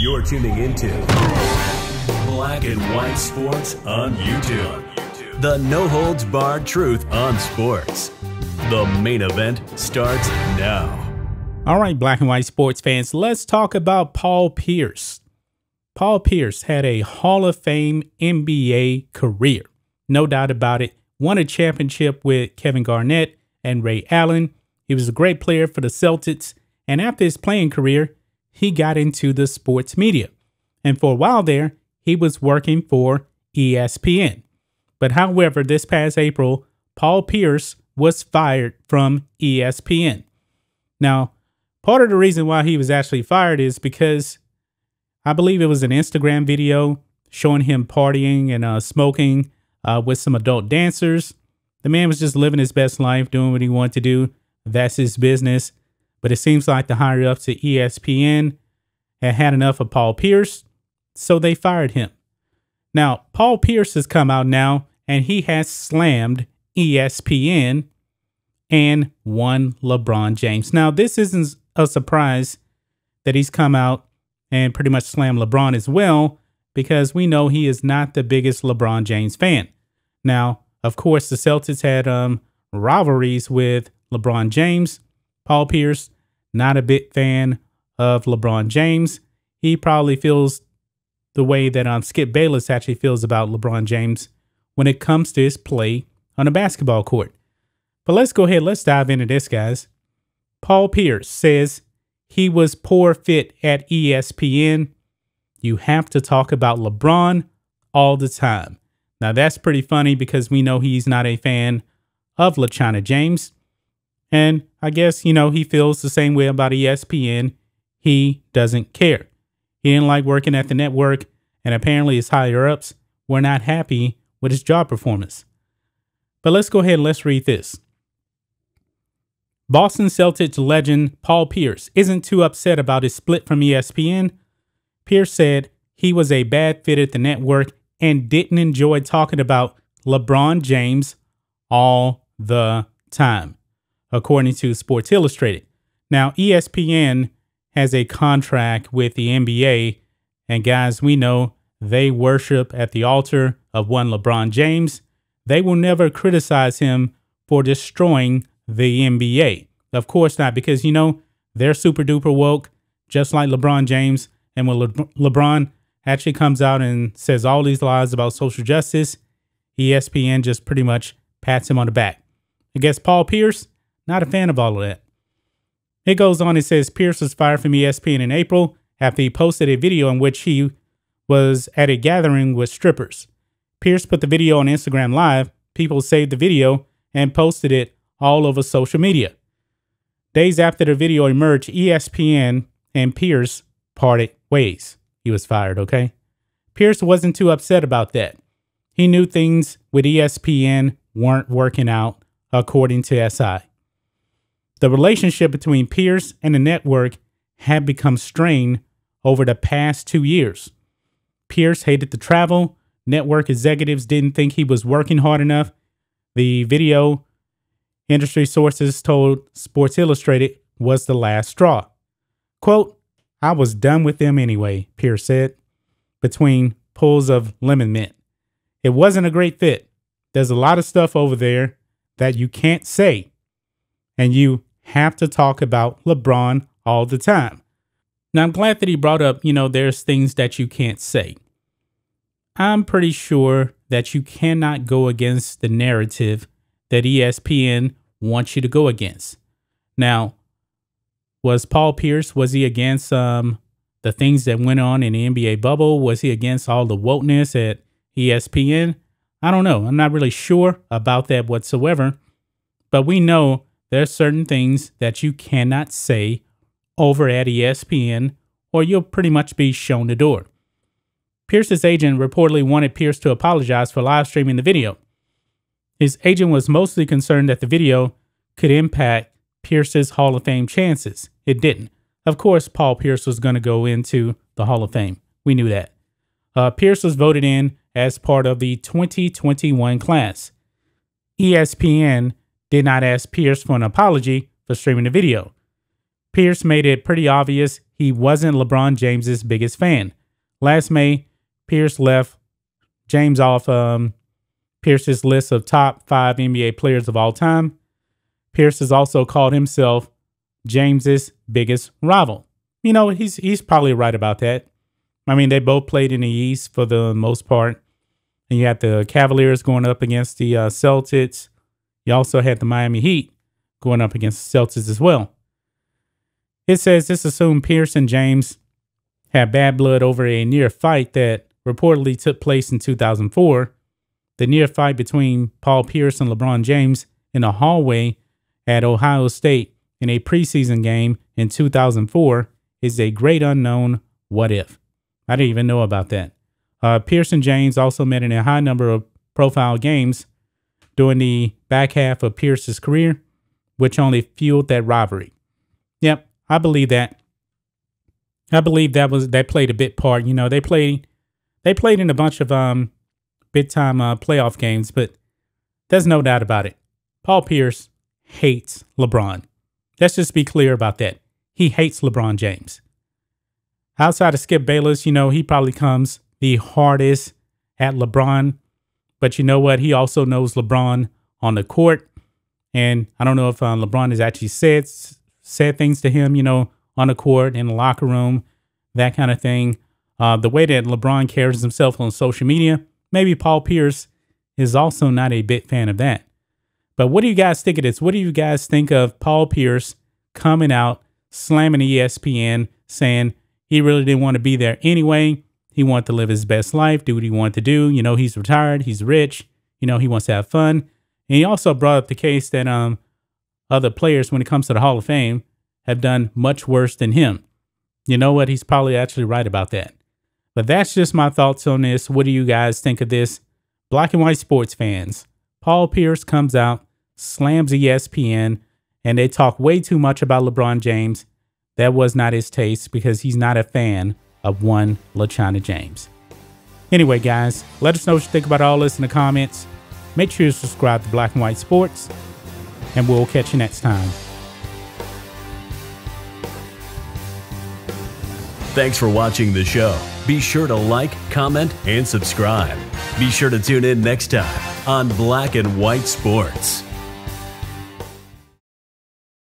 You're tuning into Black and White Sports on YouTube. The no-holds-barred truth on sports. The main event starts now. All right, Black and White sports fans, let's talk about Paul Pierce. Paul Pierce had a Hall of Fame NBA career. No doubt about it. Won a championship with Kevin Garnett and Ray Allen. He was a great player for the Celtics. And after his playing career, he got into the sports media. And for a while there, he was working for ESPN. But however, this past April, Paul Pierce was fired from ESPN. Now, part of the reason why he was actually fired is because I believe it was an Instagram video showing him partying and smoking with some adult dancers. The man was just living his best life, doing what he wanted to do. That's his business. But it seems like the higher ups at ESPN had enough of Paul Pierce, so they fired him. Now, Paul Pierce has come out now, and he has slammed ESPN and one LeBron James. Now, this isn't a surprise that he's come out and pretty much slammed LeBron as well, because we know he is not the biggest LeBron James fan. Now, of course, the Celtics had rivalries with LeBron James. Paul Pierce, not a big fan of LeBron James. He probably feels the way that Skip Bayless actually feels about LeBron James when it comes to his play on a basketball court. But let's go ahead. Let's dive into this, guys. Paul Pierce says he was poor fit at ESPN. You have to talk about LeBron all the time. Now, that's pretty funny because we know he's not a fan of LeBron James. And I guess, he feels the same way about ESPN. He doesn't care. He didn't like working at the network, and apparently his higher-ups were not happy with his job performance. But let's go ahead and let's read this. Boston Celtics legend Paul Pierce isn't too upset about his split from ESPN. Pierce said he was a bad fit at the network and didn't enjoy talking about LeBron James all the time, according to Sports Illustrated. Now, ESPN has a contract with the NBA, and guys, we know they worship at the altar of one LeBron James. They will never criticize him for destroying the NBA. Of course not, because, they're super duper woke, just like LeBron James. And when LeBron actually comes out and says all these lies about social justice, ESPN just pretty much pats him on the back. I guess Paul Pierce, not a fan of all of that. It goes on and says Pierce was fired from ESPN in April after he posted a video in which he was at a gathering with strippers. Pierce put the video on Instagram Live. People saved the video and posted it all over social media. Days after the video emerged, ESPN and Pierce parted ways. He was fired, okay? Pierce wasn't too upset about that. He knew things with ESPN weren't working out, according to SI. The relationship between Pierce and the network had become strained over the past 2 years. Pierce hated to travel. Network executives didn't think he was working hard enough. The video industry sources told Sports Illustrated was the last straw. Quote, "I was done with them anyway," Pierce said, between pulls of lemon mint. "It wasn't a great fit. There's a lot of stuff over there that you can't say, and you have to talk about LeBron all the time." Now, I'm glad that he brought up, there's things that you can't say. I'm pretty sure that you cannot go against the narrative that ESPN wants you to go against. Now, was Paul Pierce, was he against the things that went on in the NBA bubble? Was he against all the wokeness at ESPN? I don't know. I'm not really sure about that whatsoever. But we know there's certain things that you cannot say over at ESPN, or you'll pretty much be shown the door. Pierce's agent reportedly wanted Pierce to apologize for live streaming the video. His agent was mostly concerned that the video could impact Pierce's Hall of Fame chances. It didn't. Of course, Paul Pierce was going to go into the Hall of Fame. We knew that. Pierce was voted in as part of the 2021 class. ESPN did not ask Pierce for an apology for streaming the video. Pierce made it pretty obvious he wasn't LeBron James's biggest fan. Last May, Pierce left James off Pierce's list of top 5 NBA players of all time. Pierce has also called himself James's biggest rival. You know, he's probably right about that. I mean, they both played in the East for the most part. And you had the Cavaliers going up against the Celtics. You also had the Miami Heat going up against the Celtics as well. It says this assumed Pierce and James had bad blood over a near fight that reportedly took place in 2004. The near fight between Paul Pierce and LeBron James in a hallway at Ohio State in a preseason game in 2004 is a great unknown what if. I didn't even know about that. Pierce and James also met in a high number of profile games during the back half of Pierce's career, which only fueled that rivalry. Yep, I believe that. I believe that played a big part. You know, they played in a bunch of big time playoff games, but there's no doubt about it. Paul Pierce hates LeBron. Let's just be clear about that. He hates LeBron James. Outside of Skip Bayless, you know, he probably comes the hardest at LeBron. But you know what? He also knows LeBron on the court. And I don't know if LeBron has actually said things to him, you know, on the court, in the locker room, that kind of thing. The way that LeBron carries himself on social media, maybe Paul Pierce is also not a big fan of that. But what do you guys think of this? What do you guys think of Paul Pierce coming out, slamming ESPN, saying he really didn't want to be there anyway? He wanted to live his best life, do what he wanted to do. You know, he's retired, he's rich, you know, he wants to have fun. And he also brought up the case that other players, when it comes to the Hall of Fame, have done much worse than him. You know what? He's probably actually right about that. But that's just my thoughts on this. What do you guys think of this? Black and white sports fans. Paul Pierce comes out, slams ESPN, and they talk way too much about LeBron James. That was not his taste because he's not a fan of one LeBron James. Anyway, guys, let us know what you think about all this in the comments. Make sure you subscribe to Black and White Sports, and we'll catch you next time. Thanks for watching the show. Be sure to like, comment, and subscribe. Be sure to tune in next time on Black and White Sports.